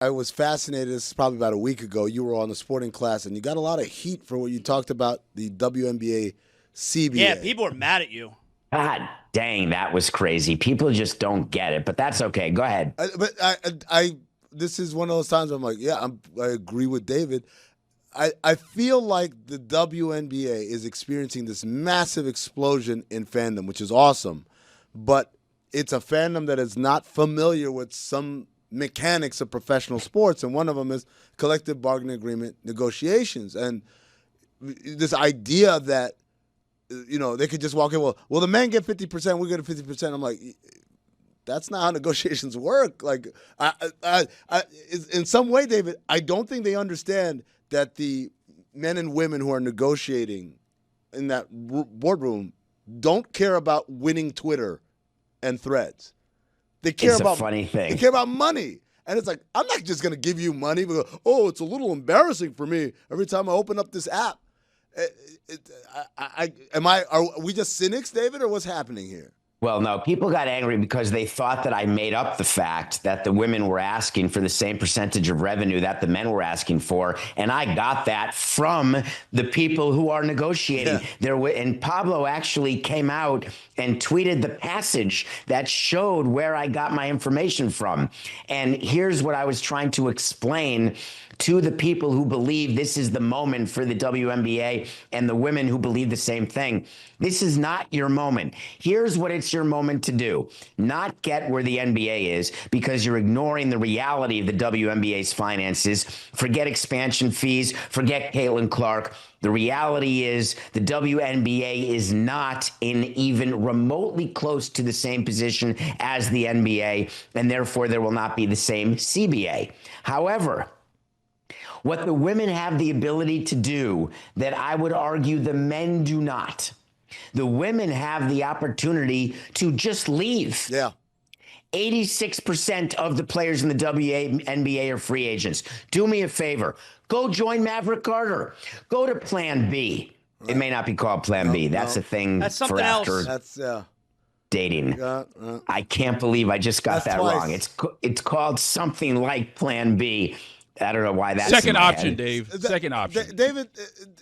I was fascinated. This is probably about a week ago. You were on the sporting class, and you got a lot of heat for what you talked about the WNBA CBA. Yeah, people are mad at you. God dang, that was crazy. People just don't get it, but that's okay. Go ahead. This is one of those times where I'm like, yeah, I agree with David. I feel like the WNBA is experiencing this massive explosion in fandom, which is awesome, but it's a fandom that is not familiar with some mechanics of professional sports, and one of them is collective bargaining agreement negotiations. And this idea that, they could just walk in, well, the men get 50%, we get 50%. I'm like, that's not how negotiations work. Like, in some way, David, I don't think they understand that the men and women who are negotiating in that boardroom don't care about winning Twitter and threads. They care it's about a funny thing. They care about money. And it's like, I'm not just going to give you money because, it's a little embarrassing for me every time I open up this app. Are we just cynics, David, or what's happening here? Well, no, people got angry because they thought that I made up the fact that the women were asking for the same percentage of revenue that the men were asking for. And I got that from the people who are negotiating. Yeah. And Pablo actually came out and tweeted the passage that showed where I got my information from. And here's what I was trying to explain to the people who believe this is the moment for the WNBA and the women who believe the same thing. This is not your moment. Here's what it's your moment to do. Not get where the NBA is because you're ignoring the reality of the WNBA's finances. Forget expansion fees. Forget Caitlin Clark. The reality is the WNBA is not in even remotely close to the same position as the NBA, and therefore there will not be the same CBA. However, what the women have the ability to do that I would argue the men do not. The women have the opportunity to just leave. Yeah. 86% of the players in the WNBA are free agents. Do me a favor. Go join Maverick Carter. Go to Plan B. Right. It may not be called Plan B. That's a thing for after dating. I can't believe I just got that wrong. It's called something like Plan B. I don't know why that's second option, Dave. Second option. David,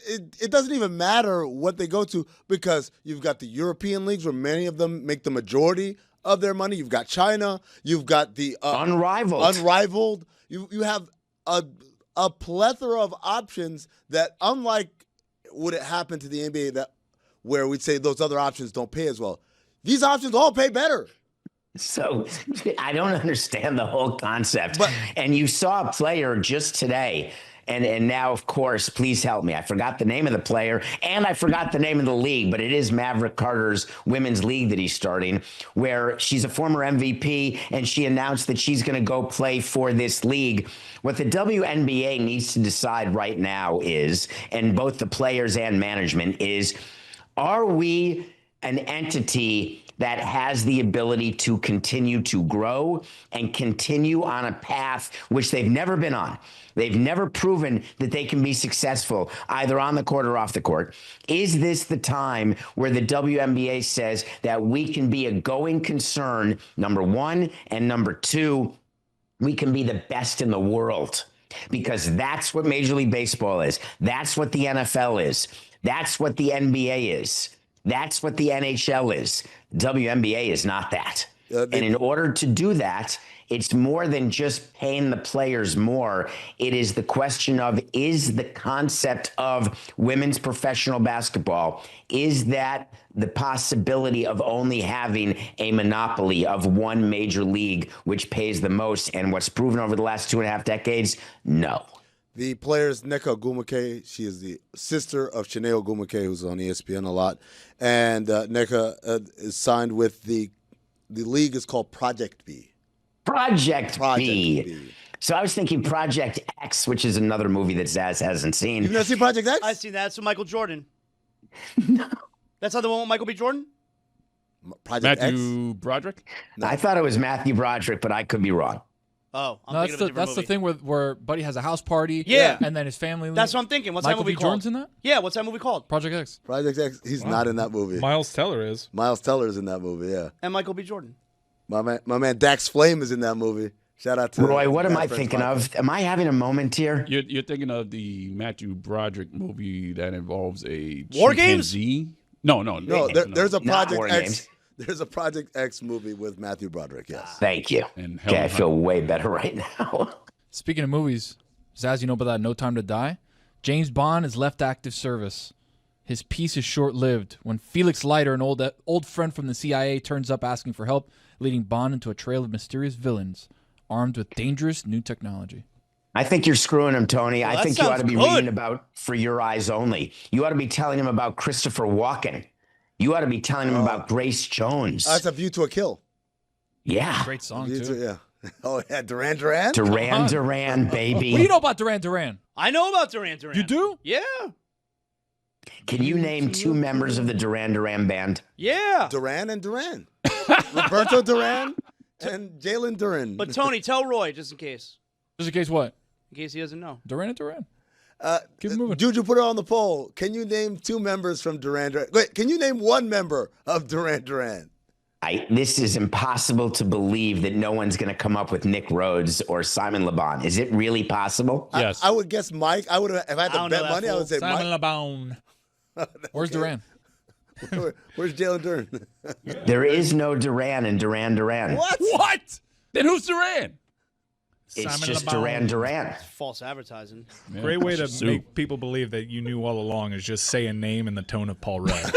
it doesn't even matter what they go to because you've got the European leagues where many of them make the majority of their money. You've got China. You've got the unrivaled. You have a plethora of options that, unlike would it happen to the NBA where we'd say those other options don't pay as well, these options all pay better. So I don't understand the whole concept. And you saw a player just today. And now, of course, please help me. I forgot the name of the player and I forgot the name of the league, but it is Maverick Carter's women's league that he's starting, where she's a former MVP and she announced that she's going to go play for this league. What the WNBA needs to decide right now is, and both the players and management is, are we an entity that has the ability to continue to grow and continue on a path which they've never been on? They've never proven that they can be successful either on the court or off the court. Is this the time where the WNBA says that we can be a going concern, number one, and number two, we can be the best in the world? Because that's what Major League Baseball is. That's what the NFL is. That's what the NBA is. That's what the NHL is. WNBA is not that. And in order to do that, it's more than just paying the players more. It is the question of, is the concept of women's professional basketball, is that the possibility of only having a monopoly of one major league which pays the most? And what's proven over the last 2.5 decades? No. The player's Nneka Ogwumike. She is the sister of Chiney Ogwumike, who's on ESPN a lot. And Nneka is signed with the league is called Project B. Project B. So I was thinking Project X, which is another movie that Zaz hasn't seen. You've never seen Project X? I've seen that. It's with Michael Jordan. No. That's not the one with Michael B. Jordan? Project Matthew Broderick? No. I thought it was Matthew Broderick, but I could be wrong. Oh, no, that's the thing where Buddy has a house party. Yeah. And then his family leaves. That's what I'm thinking. What's that movie called? Jordan's in that? Yeah, what's that movie called? Project X. Project X. He's not in that movie. Miles Teller is. Miles Teller is in that movie, yeah. And Michael B. Jordan. My man Dax Flame is in that movie. Shout out to Roy. What am Bad I Friends thinking podcast. of? Am I having a moment here? You're thinking of the Matthew Broderick movie that involves a War Games? chimpanzee? No. No, there's a Not Project War X. Games. There's a Project X movie with Matthew Broderick. Yes. Thank you. And Okay, I Helen feel way better right now. Speaking of movies, Zaz, you know about that No Time to Die? James Bond has left active service. His peace is short-lived when Felix Leiter, an old friend from the CIA, turns up asking for help, leading Bond into a trail of mysterious villains armed with dangerous new technology. I think you're screwing him, Tony. Well, I that think you ought to sounds be good. reading about For Your Eyes Only. You ought to be telling him about Christopher Walken. You ought to be telling him about Grace Jones. That's A View to a Kill. Yeah. Great song, View too. to, yeah. Oh yeah, Duran Duran. Duran, baby. What do you know about Duran Duran? I know about Duran Duran. You do? Yeah. Can you name 2 members of the Duran Duran band? Yeah. Duran and Duran. Roberto Duran and Jalen Duran. But Tony, tell Roy just in case. Just in case what? In case he doesn't know. Duran and Duran. Keep it Juju, moving. put it on the poll. Can you name 2 members from Duran Duran? Wait, can you name 1 member of Duran Duran? This is impossible to believe that no one's going to come up with Nick Rhodes or Simon Le Bon. Is it really possible? Yes. I would guess Mike. I would have, if I had I to don't know bet that money, I fool. would say Simon Mike. LeBon. Where's Duran? Where's Jalen Duran? There is no Duran in Duran Duran. What? Then who's Duran? It's Simon just Le Bon. Duran Duran. False advertising. Yeah, Great way to sue. make people believe that you knew all along is just say a name in the tone of Paul Rudd.